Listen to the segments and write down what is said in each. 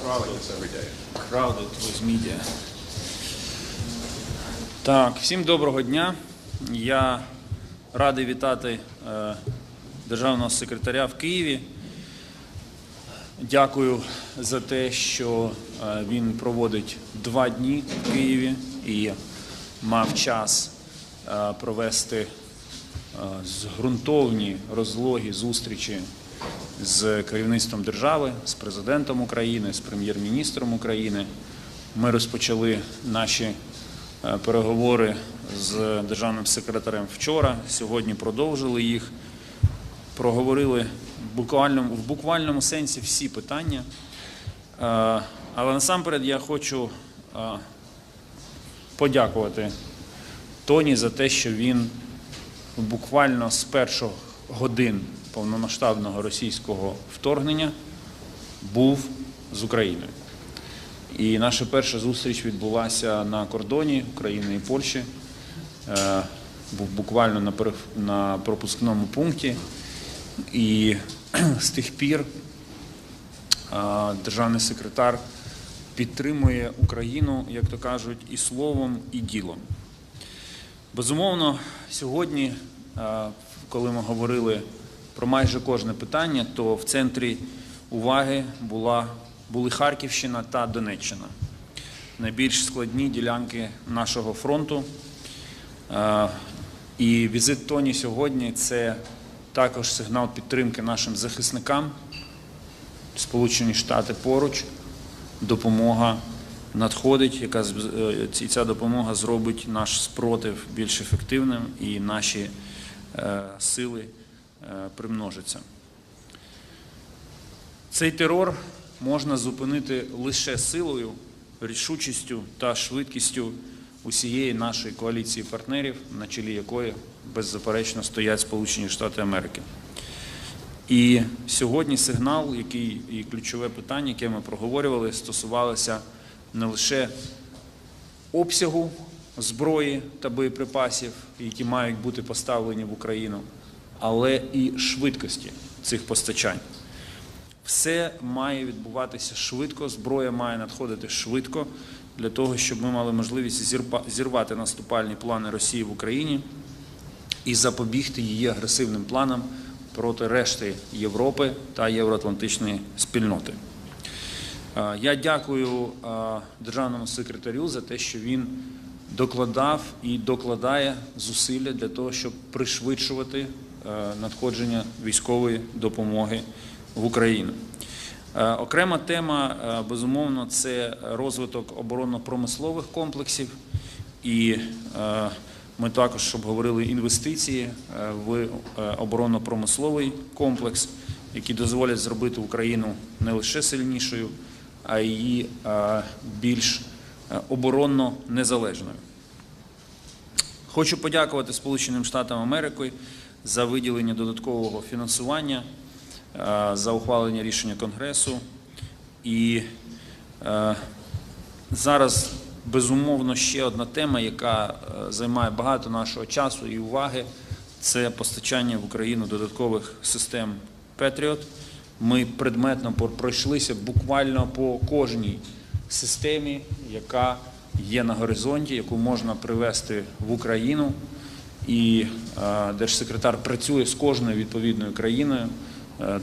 Crowded with media. Так, всім доброго дня. Я радий вітати державного секретаря в Києві. Дякую за те, що він проводить 2 дні в Києві і мав час провести ґрунтовні, розлогі зустрічі з керівництвом держави, з президентом України, з прем'єр-міністром України. Ми розпочали наші переговори з державним секретарем вчора, сьогодні продовжили їх, проговорили в буквальному сенсі всі питання. Але насамперед я хочу подякувати Тоні за те, що він буквально з перших годин повномасштабного російського вторгнення був з Україною. І наша перша зустріч відбулася на кордоні України і Польщі, був буквально на пропускному пункті. І з тих пір державний секретар підтримує Україну, як то кажуть, і словом, і ділом. Безумовно, сьогодні, коли ми говорили про майже кожне питання, то в центрі уваги були Харківщина та Донеччина. Найбільш складні ділянки нашого фронту. І візит Тоні сьогодні – це також сигнал підтримки нашим захисникам. Сполучені Штати поруч, допомога надходить, і ця допомога зробить наш спротив більш ефективним і наші сили примножаться. Цей терор можна зупинити лише силою, рішучістю та швидкістю усієї нашої коаліції партнерів, на чолі якої беззаперечно стоять Сполучені Штати Америки. І сьогодні сигнал, і ключове питання, яке ми проговорювали, стосувалося не лише обсягу зброї та боєприпасів, які мають бути поставлені в Україну, але і швидкості цих постачань. Все має відбуватися швидко, зброя має надходити швидко, для того, щоб ми мали можливість зірвати наступальні плани Росії в Україні і запобігти її агресивним планам проти решти Європи та євроатлантичної спільноти. Я дякую державному секретарю за те, що він докладав і докладає зусилля для того, щоб пришвидшувати надходження військової допомоги в Україну. Окрема тема, безумовно, це розвиток оборонно-промислових комплексів. І ми також обговорили інвестиції в оборонно-промисловий комплекс, які дозволять зробити Україну не лише сильнішою, а й більш оборонно незалежною. Хочу подякувати Сполученим Штатам Америки за виділення додаткового фінансування, за ухвалення рішення Конгресу. І зараз, безумовно, ще одна тема, яка займає багато нашого часу і уваги, це постачання в Україну додаткових систем Patriot. Ми предметно пройшлися буквально по кожній системі, яка є на горизонті, яку можна привезти в Україну. І держсекретар працює з кожною відповідною країною,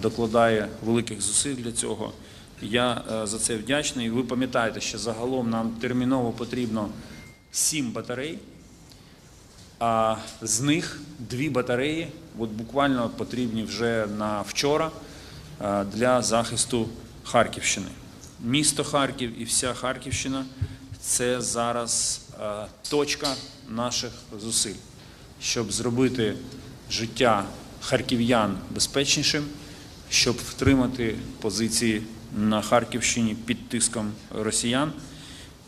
докладає великих зусиль для цього. Я за це вдячний. Ви пам'ятаєте, що загалом нам терміново потрібно 7 батарей, а з них 2 батареї буквально потрібні вже на вчора для захисту Харківщини. Місто Харків і вся Харківщина – це зараз точка наших зусиль, щоб зробити життя харків'ян безпечнішим, щоб втримати позиції на Харківщині під тиском росіян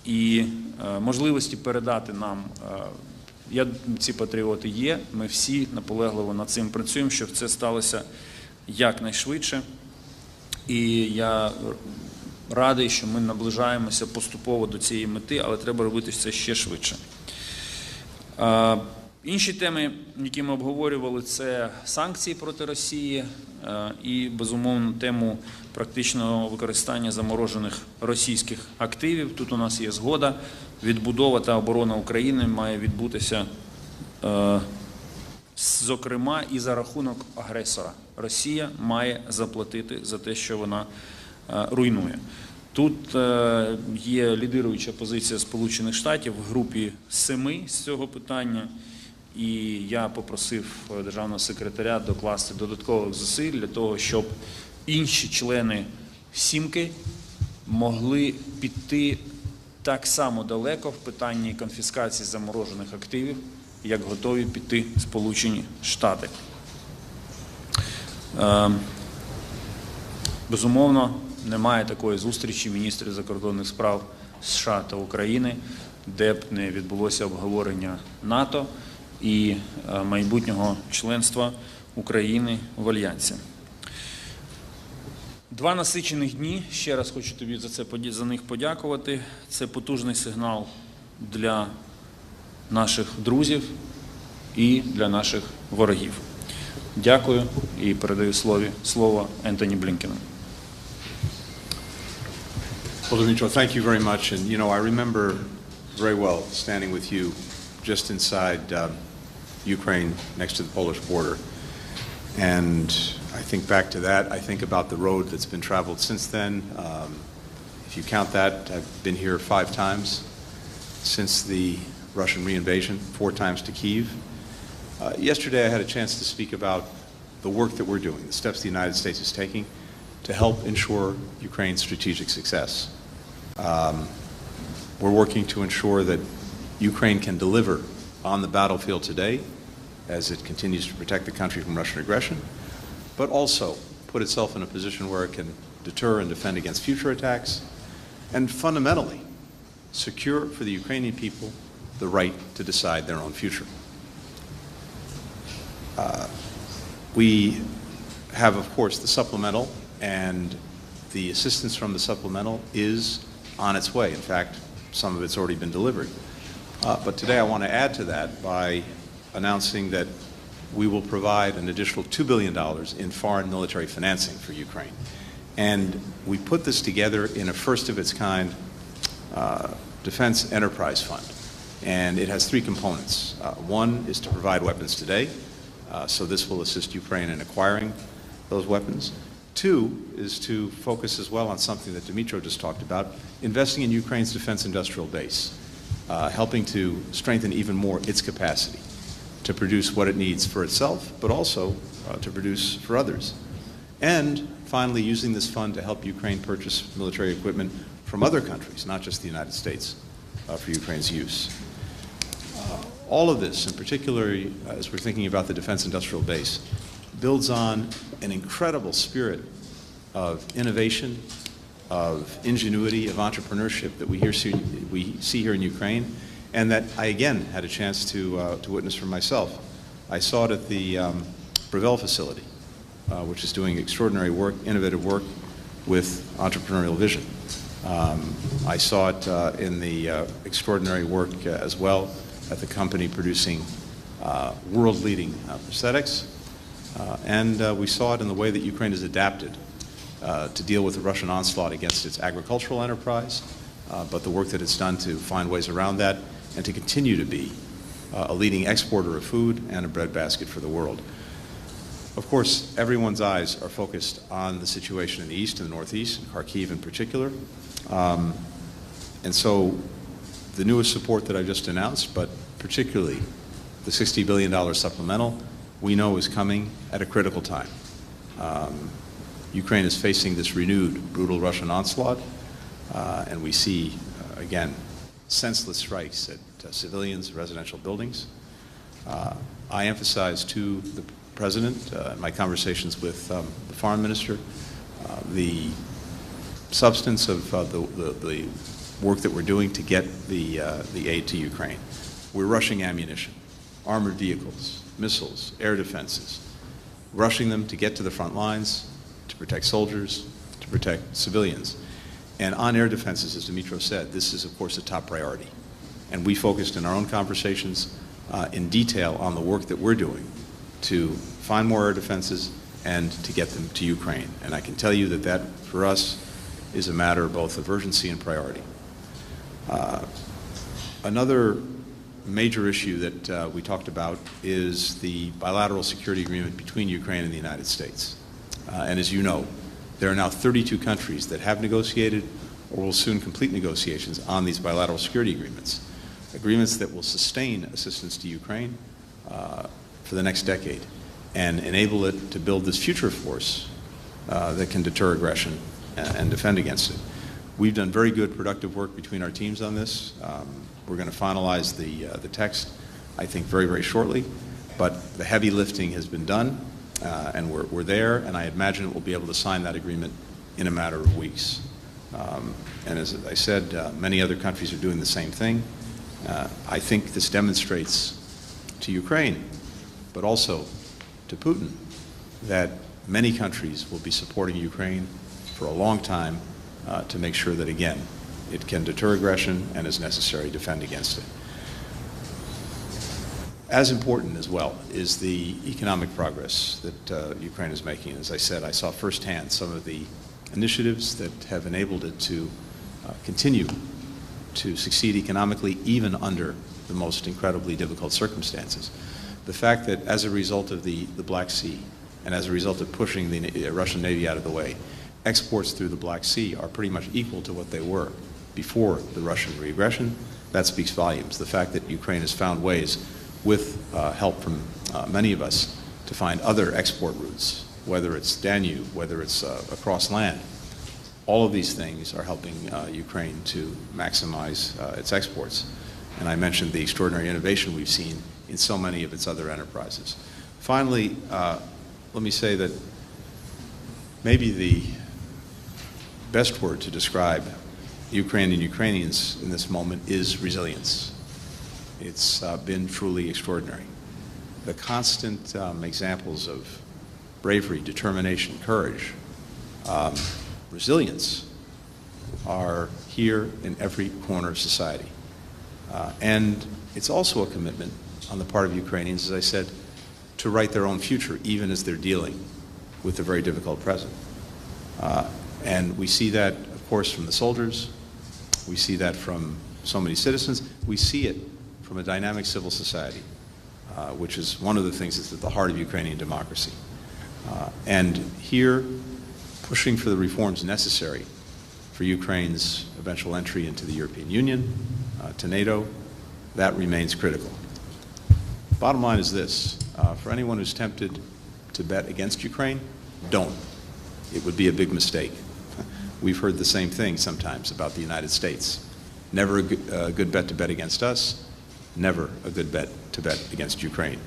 і можливості передати нам, ці патріоти є, ми всі наполегливо над цим працюємо, щоб це сталося якнайшвидше. І я радий, що ми наближаємося поступово до цієї мети, але треба робити це ще швидше. Інші теми, які ми обговорювали, це санкції проти Росії і, безумовно, тему практичного використання заморожених російських активів. Тут у нас є згода. Відбудова та оборона України має відбутися, зокрема, і за рахунок агресора. Росія має заплатити за те, що вона руйнує. Тут є лідируюча позиція Сполучених Штатів в групі 7 з цього питання. І я попросив державного секретаря докласти додаткових зусиль для того, щоб інші члени «сімки» могли піти так само далеко в питанні конфіскації заморожених активів, як готові піти Сполучені Штати. Безумовно, немає такої зустрічі міністрів закордонних справ США та України, де б не відбулося обговорення НАТО і майбутнього членства України в Альянсі. 2 насичених дні, ще раз хочу тобі за них подякувати. Це потужний сигнал для наших друзів і для наших ворогів. Дякую і передаю слово Ентоні Блінкену. Well, Dmytro, thank you very much. And, you know, I remember very well standing with you just inside Ukraine next to the Polish border. And I think back to that. I think about the road that's been traveled since then. If you count that, I've been here 5 times since the Russian reinvasion, 4 times to Kyiv. Yesterday I had a chance to speak about the work that we're doing, the steps the United States is taking to help ensure Ukraine's strategic success. We're working to ensure that Ukraine can deliver on the battlefield today as it continues to protect the country from Russian aggression, but also put itself in a position where it can deter and defend against future attacks, and fundamentally secure for the Ukrainian people the right to decide their own future. We have, of course, the supplemental, and the assistance from the supplemental is on its way. In fact, some of it's already been delivered. But today I want to add to that by announcing that we will provide an additional $2 billion in foreign military financing for Ukraine. And we put this together in a first-of-its-kind defense enterprise fund. And it has 3 components. One is to provide weapons today, so this will assist Ukraine in acquiring those weapons. 2 is to focus as well on something that Dmytro just talked about, investing in Ukraine's defense industrial base, helping to strengthen even more its capacity to produce what it needs for itself, but also to produce for others. And finally, using this fund to help Ukraine purchase military equipment from other countries, not just the United States, for Ukraine's use. All of this, and particularly as we're thinking about the defense industrial base, builds on an incredible spirit of innovation, of ingenuity, of entrepreneurship that we see here in Ukraine, and that I again had a chance to witness for myself. I saw it at the Breville facility, which is doing extraordinary work, innovative work with entrepreneurial vision. I saw it in the extraordinary work as well at the company producing world-leading prosthetics. And we saw it in the way that Ukraine has adapted to deal with the Russian onslaught against its agricultural enterprise, but the work that it's done to find ways around that and to continue to be a leading exporter of food and a breadbasket for the world. Of course, everyone's eyes are focused on the situation in the east and the northeast, and Kharkiv in particular. And so the newest support that I just announced, but particularly the $60 billion supplemental, we know is coming at a critical time. Ukraine is facing this renewed brutal Russian onslaught, and we see, again, senseless strikes at civilians, residential buildings. I emphasized to the President in my conversations with the Foreign Minister the substance of the work that we're doing to get the aid to Ukraine. We're rushing ammunition, armored vehicles, missiles, air defenses, rushing them to get to the front lines, to protect soldiers, to protect civilians. And on air defenses, as Dmytro said, this is, of course, a top priority. And we focused in our own conversations in detail on the work that we're doing to find more air defenses and to get them to Ukraine. And I can tell you that that, for us, is a matter both of urgency and priority. Another major issue that we talked about is the bilateral security agreement between Ukraine and the United States. And as you know, there are now 32 countries that have negotiated or will soon complete negotiations on these bilateral security agreements, agreements that will sustain assistance to Ukraine for the next decade and enable it to build this future force that can deter aggression and defend against it. We've done very good, productive work between our teams on this. We're going to finalize the text, I think, very, very shortly. But the heavy lifting has been done, and we're there, and I imagine we'll be able to sign that agreement in a matter of weeks. And as I said, many other countries are doing the same thing. I think this demonstrates to Ukraine, but also to Putin, that many countries will be supporting Ukraine for a long time to make sure that, again, it can deter aggression and, as necessary, defend against it. As important as well is the economic progress that Ukraine is making. As I said, I saw firsthand some of the initiatives that have enabled it to continue to succeed economically even under the most incredibly difficult circumstances. The fact that as a result of the Black Sea and as a result of pushing the Russian Navy out of the way, exports through the Black Sea are pretty much equal to what they were before the Russian aggression, that speaks volumes. The fact that Ukraine has found ways, with help from many of us, to find other export routes, whether it's Danube, whether it's across land. All of these things are helping Ukraine to maximize its exports. And I mentioned the extraordinary innovation we've seen in so many of its other enterprises. Finally, let me say that maybe the best word to describe Ukraine and Ukrainians in this moment is resilience. It's been truly extraordinary. The constant examples of bravery, determination, courage, resilience are here in every corner of society. And it's also a commitment on the part of Ukrainians, as I said, to write their own future, even as they're dealing with a very difficult present. And we see that, of course, from the soldiers. We see that from so many citizens. We see it from a dynamic civil society, which is one of the things that's at the heart of Ukrainian democracy. And here, pushing for the reforms necessary for Ukraine's eventual entry into the European Union, to NATO, that remains critical. Bottom line is this. For anyone who's tempted to bet against Ukraine, don't. It would be a big mistake. We've heard the same thing sometimes about the United States. Never a good bet to bet against us, never a good bet to bet against Ukraine.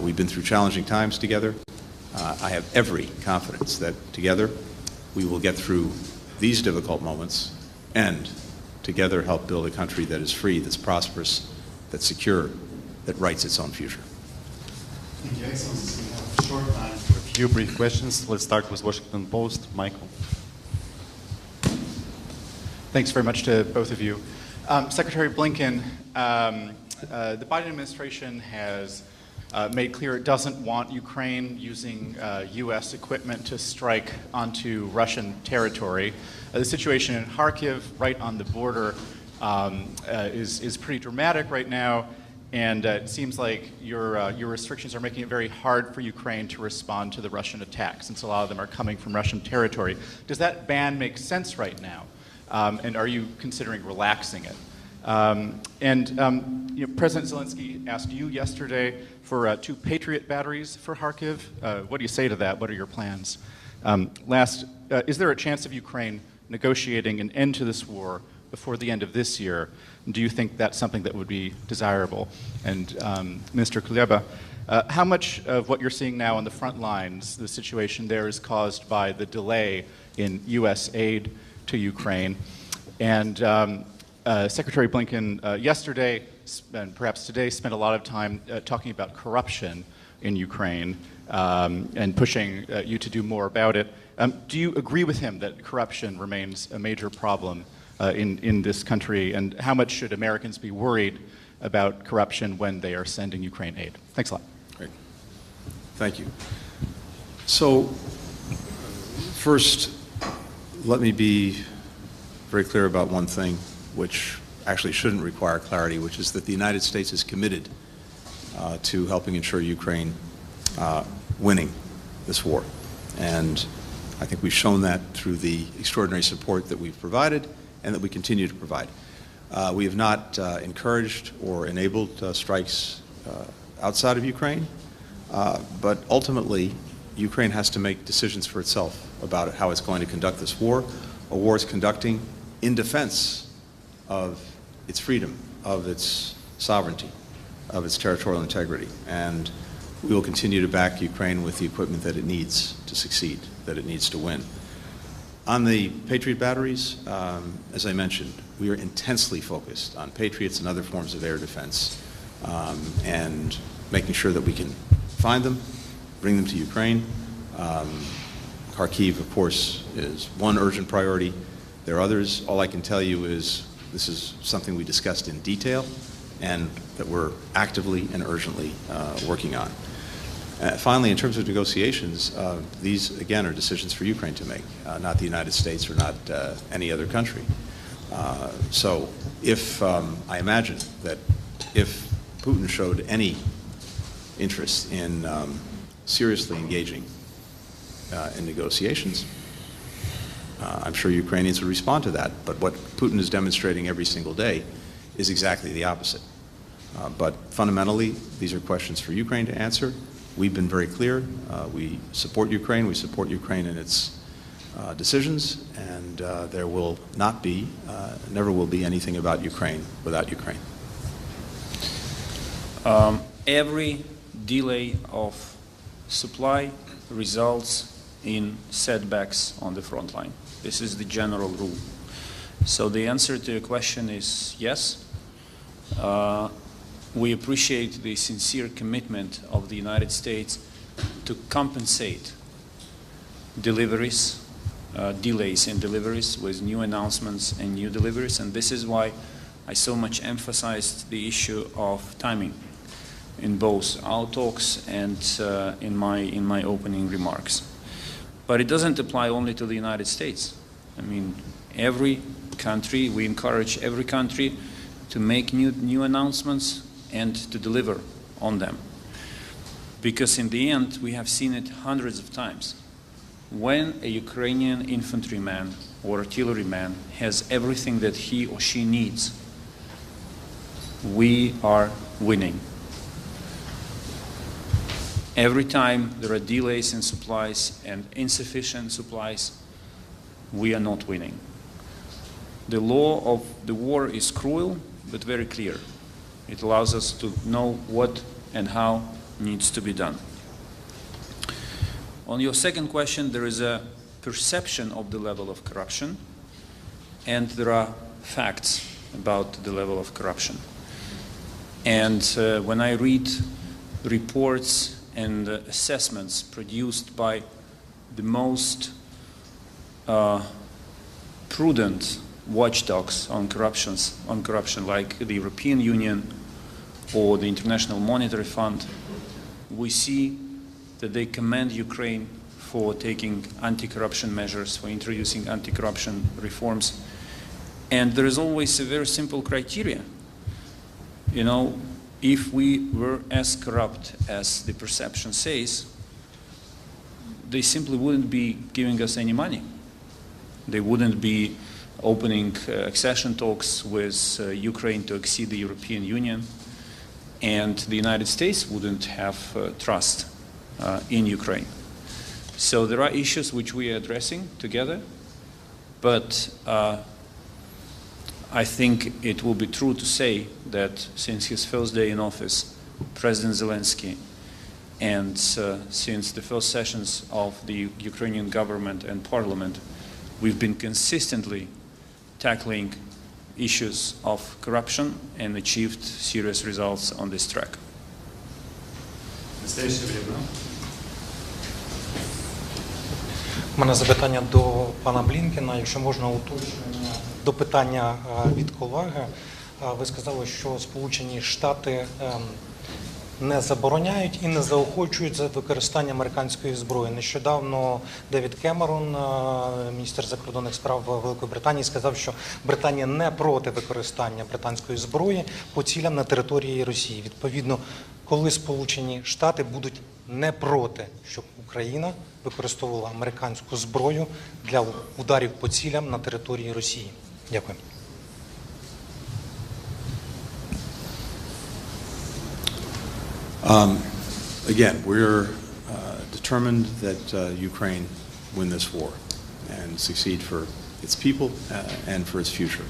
We've been through challenging times together. I have every confidence that together we will get through these difficult moments and together help build a country that is free, that's prosperous, that's secure, that writes its own future. Thank you, Excellency. We have a short time for a few brief questions. Let's start with Washington Post. Michael. Thanks very much to both of you. Secretary Blinken, the Biden administration has made clear it doesn't want Ukraine using U.S. equipment to strike onto Russian territory. The situation in Kharkiv, right on the border, is pretty dramatic right now, and it seems like your restrictions are making it very hard for Ukraine to respond to the Russian attacks, since a lot of them are coming from Russian territory. Does that ban make sense right now? And are you considering relaxing it? President Zelensky asked you yesterday for 2 Patriot batteries for Kharkiv. What do you say to that? What are your plans? Last, is there a chance of Ukraine negotiating an end to this war before the end of this year? Do you think that's something that would be desirable? And Minister Kuleba, how much of what you're seeing now on the front lines, the situation there, is caused by the delay in U.S. aid to Ukraine? And Secretary Blinken yesterday, and perhaps today, spent a lot of time talking about corruption in Ukraine and pushing you to do more about it. Do you agree with him that corruption remains a major problem in this country? And how much should Americans be worried about corruption when they are sending Ukraine aid? Thanks a lot. Great. Thank you. So, first, let me be very clear about one thing, which actually shouldn't require clarity, which is that the United States is committed to helping ensure Ukraine winning this war. And I think we've shown that through the extraordinary support that we've provided and that we continue to provide. We have not encouraged or enabled strikes outside of Ukraine, but ultimately Ukraine has to make decisions for itself about how it's going to conduct this war. A war it's conducting in defense of its freedom, of its sovereignty, of its territorial integrity. And we will continue to back Ukraine with the equipment that it needs to succeed, that it needs to win. On the Patriot batteries, as I mentioned, we are intensely focused on Patriots and other forms of air defense, and making sure that we can find them, bring them to Ukraine. Kharkiv, of course, is one urgent priority. There are others. All I can tell you is this is something we discussed in detail and that we're actively and urgently working on. Finally, in terms of negotiations, these, again, are decisions for Ukraine to make, not the United States or not any other country. So if, I imagine that if Putin showed any interest in seriously engaging in negotiations, I'm sure Ukrainians would respond to that. But what Putin is demonstrating every single day is exactly the opposite. But fundamentally, these are questions for Ukraine to answer. We've been very clear. We support Ukraine. We support Ukraine in its decisions, and there will not be, never will be anything about Ukraine without Ukraine. Every delay of supply results in setbacks on the front line. This is the general rule. So the answer to your question is yes. We appreciate the sincere commitment of the United States to compensate deliveries, delays in deliveries with new announcements and new deliveries, and this is why I so much emphasized the issue of timing in both our talks and in my opening remarks. But it doesn't apply only to the United States. I mean, every country, we encourage every country to make new announcements and to deliver on them. Because in the end, we have seen it hundreds of times. When a Ukrainian infantryman or artilleryman has everything that he or she needs, we are winning. Every time there are delays in supplies and insufficient supplies, we are not winning. The law of the war is cruel, but very clear. It allows us to know what and how needs to be done. On your second question, there is a perception of the level of corruption, and there are facts about the level of corruption. And when I read reports and assessments produced by the most prudent watchdogs on corruption, like the European Union or the International Monetary Fund, we see that they commend Ukraine for taking anti-corruption measures, for introducing anti-corruption reforms. And there is always a very simple criteria. You know, if we were as corrupt as the perception says, they simply wouldn't be giving us any money. They wouldn't be opening accession talks with Ukraine to exceed the European Union, and the United States wouldn't have trust in Ukraine. So there are issues which we are addressing together, but I think it will be true to say that since his first day in office, President Zelensky, and since the first sessions of the Ukrainian government and parliament, we've been consistently tackling issues of corruption and achieved serious results on this track. У мене запитання до пана Блінкена, якщо можна уточнення до питання від колеги. Ви сказали, що Сполучені Штати не забороняють і не заохочують за використання американської зброї. Нещодавно Девід Кемерон, міністр закордонних справ Великої Британії, сказав, що Британія не проти використання британської зброї по цілям на території Росії. Відповідно, коли Сполучені Штати будуть не проти, щоб Україна використовувала американську зброю для ударів по цілям на території Росії. Дякую. Again, we're determined that Ukraine win this war and succeed for its people and for its future.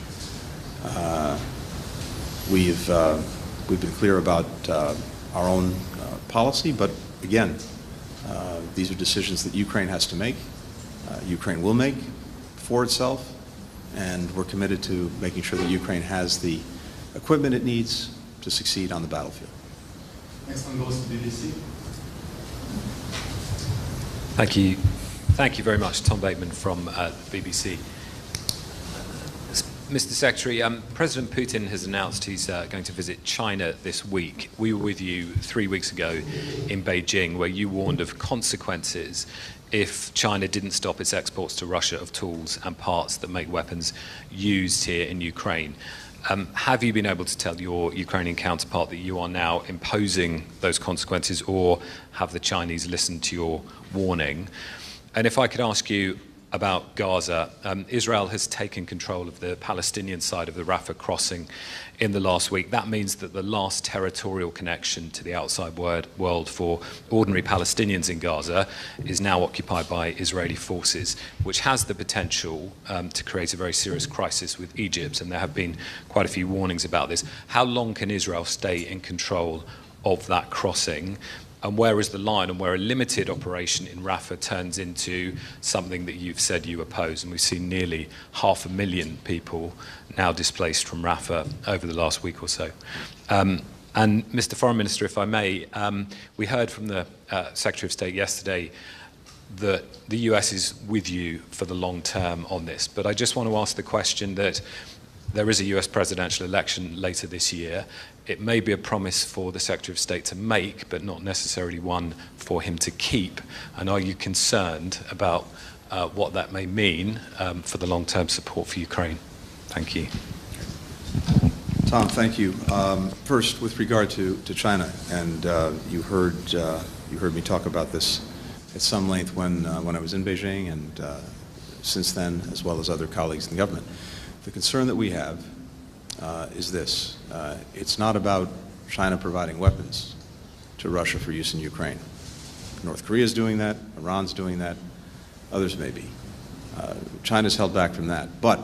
We've been clear about our own policy, but again, these are decisions that Ukraine has to make. Ukraine will make for itself, and we're committed to making sure that Ukraine has the equipment it needs to succeed on the battlefield. Next one goes to BBC. Thank you. Thank you very much. Tom Bateman from BBC. Mr. Secretary, President Putin has announced he's going to visit China this week. We were with you 3 weeks ago in Beijing, where you warned of consequences if China didn't stop its exports to Russia of tools and parts that make weapons used here in Ukraine. Have you been able to tell your Ukrainian counterpart that you are now imposing those consequences, or have the Chinese listened to your warning? And if I could ask you about Gaza, Israel has taken control of the Palestinian side of the Rafah crossing in the last week. That means that the last territorial connection to the outside world for ordinary Palestinians in Gaza is now occupied by Israeli forces, which has the potential to create a very serious crisis with Egypt, and there have been quite a few warnings about this. How long can Israel stay in control of that crossing? And where is the line and where a limited operation in Rafah turns into something that you've said you oppose? And we've seen nearly 500,000 people now displaced from Rafah over the last week or so. And Mr. Foreign Minister, if I may, we heard from the Secretary of State yesterday that the US is with you for the long term on this. But I just want to ask the question that there is a US presidential election later this year. It may be a promise for the Secretary of State to make, but not necessarily one for him to keep. And are you concerned about what that may mean for the long-term support for Ukraine? Thank you. Tom, thank you. First, with regard to China, and you heard me talk about this at some length when I was in Beijing, and since then, as well as other colleagues in the government. The concern that we have is this. It's not about China providing weapons to Russia for use in Ukraine. North Korea is doing that, Iran's doing that, others may be. China's held back from that. But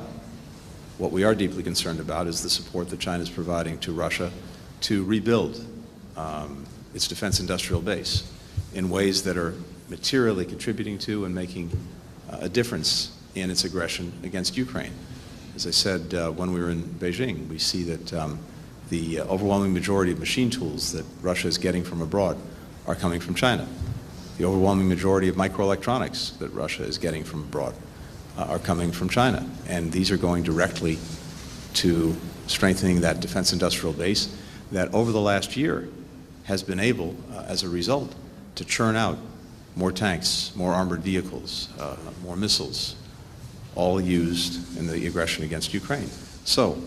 what we are deeply concerned about is the support that China is providing to Russia to rebuild its defense industrial base in ways that are materially contributing to and making a difference in its aggression against Ukraine. As I said when we were in Beijing, we see that the overwhelming majority of machine tools that Russia is getting from abroad are coming from China. The overwhelming majority of microelectronics that Russia is getting from abroad are coming from China. And these are going directly to strengthening that defense industrial base that over the last year has been able, as a result, to churn out more tanks, more armored vehicles, more missiles, all used in the aggression against Ukraine. So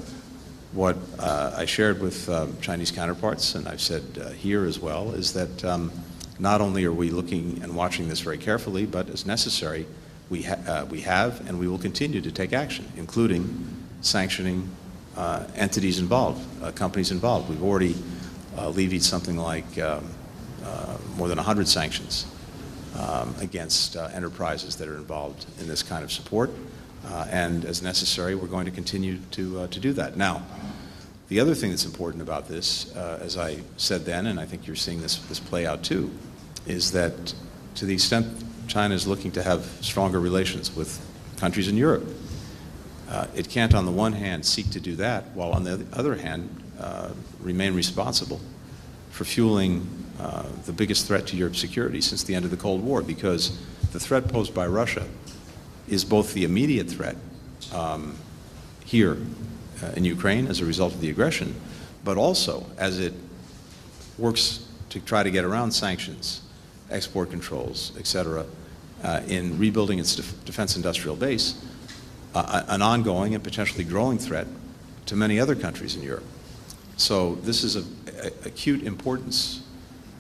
what I shared with Chinese counterparts, and I've said here as well, is that not only are we looking and watching this very carefully, but as necessary, we have and we will continue to take action, including sanctioning entities involved, companies involved. We've already levied something like more than 100 sanctions against enterprises that are involved in this kind of support. And as necessary, we're going to continue to do that. Now, the other thing that's important about this, as I said then, and I think you're seeing this play out too, is that to the extent China is looking to have stronger relations with countries in Europe, it can't on the one hand seek to do that, while on the other hand remain responsible for fueling the biggest threat to Europe's security since the end of the Cold War, because the threat posed by Russia is both the immediate threat here in Ukraine as a result of the aggression, but also as it works to try to get around sanctions, export controls, et cetera, in rebuilding its defense industrial base, an ongoing and potentially growing threat to many other countries in Europe. So this is of acute importance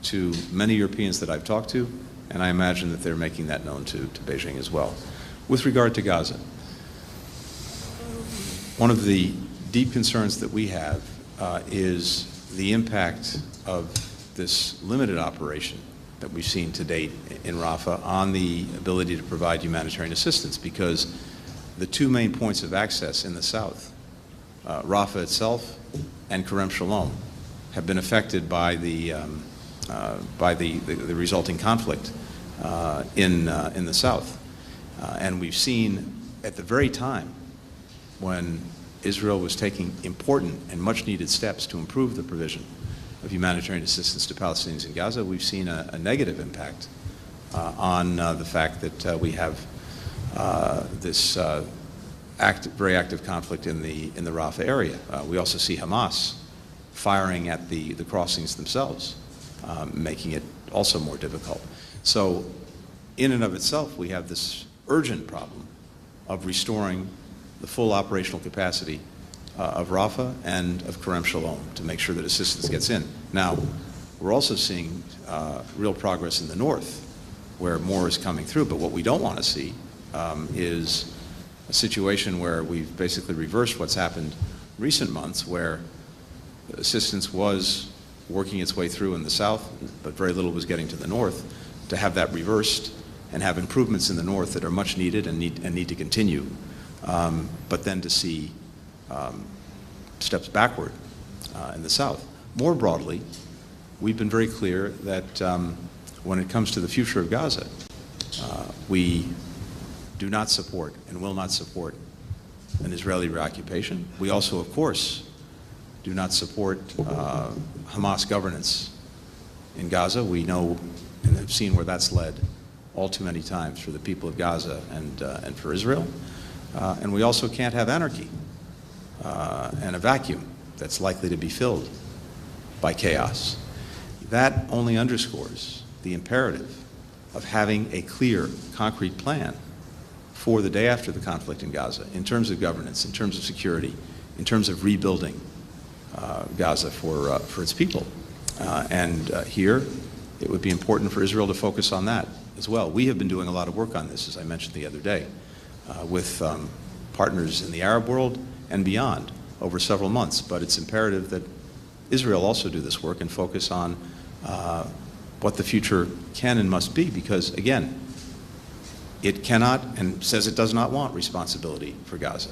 to many Europeans that I've talked to, and I imagine that they're making that known to Beijing as well. With regard to Gaza, one of the deep concerns that we have is the impact of this limited operation that we've seen to date in Rafah on the ability to provide humanitarian assistance, because the two main points of access in the south, Rafah itself and Kerem Shalom, have been affected by the resulting conflict in the south. And we've seen at the very time when Israel was taking important and much-needed steps to improve the provision of humanitarian assistance to Palestinians in Gaza, we've seen a negative impact on the fact that we have this very active conflict in the Rafah area. We also see Hamas firing at the crossings themselves, making it also more difficult. So in and of itself, we have this urgent problem of restoring the full operational capacity of Rafah and of Kerem Shalom to make sure that assistance gets in. Now, we're also seeing real progress in the north, where more is coming through, but what we don't want to see is a situation where we've basically reversed what's happened in recent months, where assistance was working its way through in the south, but very little was getting to the north, to have that reversed and have improvements in the north that are much needed and need to continue, but then to see steps backward in the south. More broadly, we've been very clear that when it comes to the future of Gaza, we do not support and will not support an Israeli reoccupation. We also, of course, do not support Hamas governance in Gaza. We know and have seen where that's led all too many times for the people of Gaza and for Israel. And we also can't have anarchy and a vacuum that's likely to be filled by chaos. That only underscores the imperative of having a clear, concrete plan for the day after the conflict in Gaza, in terms of governance, in terms of security, in terms of rebuilding Gaza for its people. And here, it would be important for Israel to focus on that as well. We have been doing a lot of work on this, as I mentioned the other day, with partners in the Arab world and beyond over several months. But it's imperative that Israel also do this work and focus on what the future can and must be, because, again, it cannot and says it does not want responsibility for Gaza.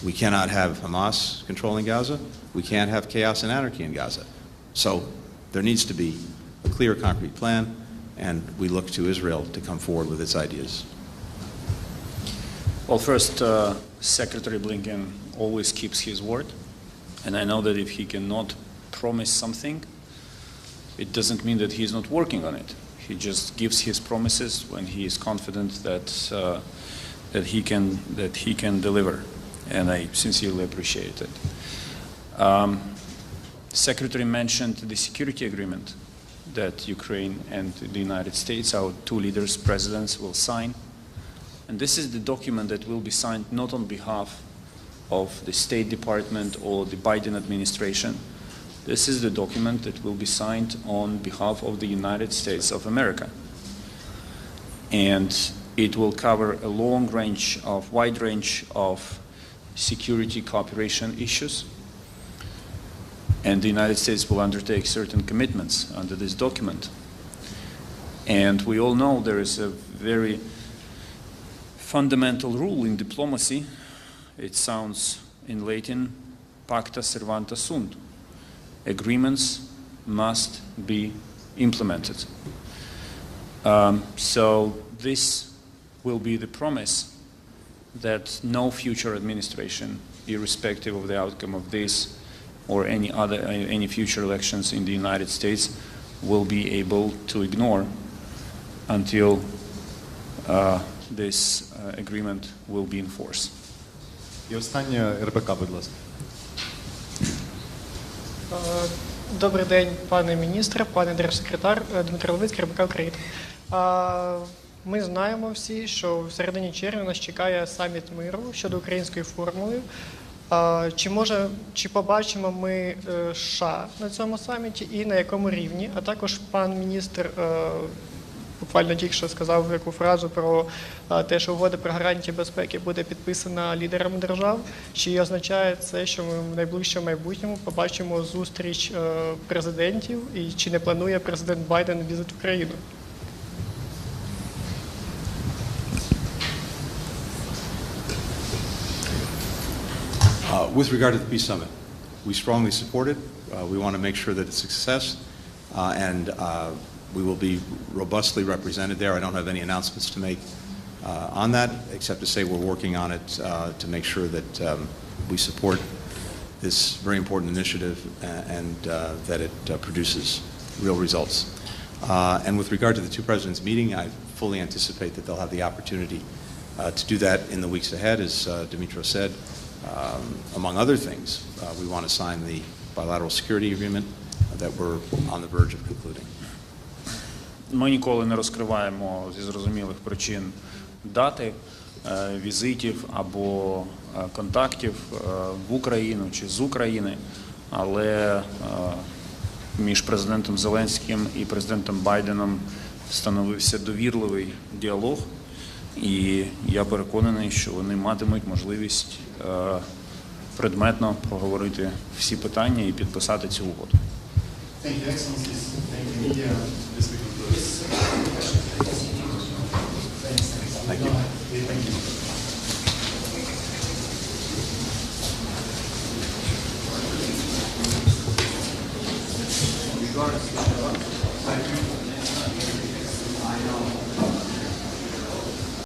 We cannot have Hamas controlling Gaza. We can't have chaos and anarchy in Gaza. So there needs to be a clear, concrete plan, and we look to Israel to come forward with its ideas. Well, first, Secretary Blinken always keeps his word, and I know that if he cannot promise something, it doesn't mean that he's not working on it. He just gives his promises when he is confident that that he can deliver, and I sincerely appreciate it. Secretary mentioned the security agreement that Ukraine and the United States, our two leaders, presidents, will sign. And this is the document that will be signed not on behalf of the State Department or the Biden administration. This is the document that will be signed on behalf of the United States of America. And it will cover a wide range of security cooperation issues. And the United States will undertake certain commitments under this document. And we all know there is a very fundamental rule in diplomacy. It sounds in Latin, pacta servanta sunt. Agreements must be implemented. So this will be the promise that no future administration, irrespective of the outcome of this or any future elections in the United States, will be able to ignore until this agreement will be enforced. І останнє РБК, будь ласка. Добрий день, пане міністре, пане держсекретар, Дмитро Левицький, РБК України. Ми знаємо всі, що в середині червня нас чекає саміт миру щодо української формули. Чи побачимо ми США на цьому саміті і на якому рівні? А також пан міністр буквально тільки що сказав яку фразу про те, що угода про гарантії безпеки буде підписана лідерами держав. Чи означає це, що ми в найближчому майбутньому побачимо зустріч президентів і чи не планує президент Байден візит в Україну? With regard to the peace summit, we strongly support it. We want to make sure that it's a success, and we will be robustly represented there. I don't have any announcements to make on that, except to say we're working on it to make sure that we support this very important initiative and that it produces real results. And with regard to the two presidents meeting, I fully anticipate that they'll have the opportunity to do that in the weeks ahead, as Dmytro said. Among other things, we want to sign the bilateral security agreement that we're on the verge of concluding. Ми ніколи не розкриваємо зі зрозумілих причин дати візитів або контактів в Україну чи з України, але між президентом Зеленським і президентом Байденом встановився довірливий діалог, і я переконаний, що вони матимуть можливість предметно проговорити всі питання і підписати цю угоду. Thank you, Excellencies. Thank you, media. This we conclude. Thank you.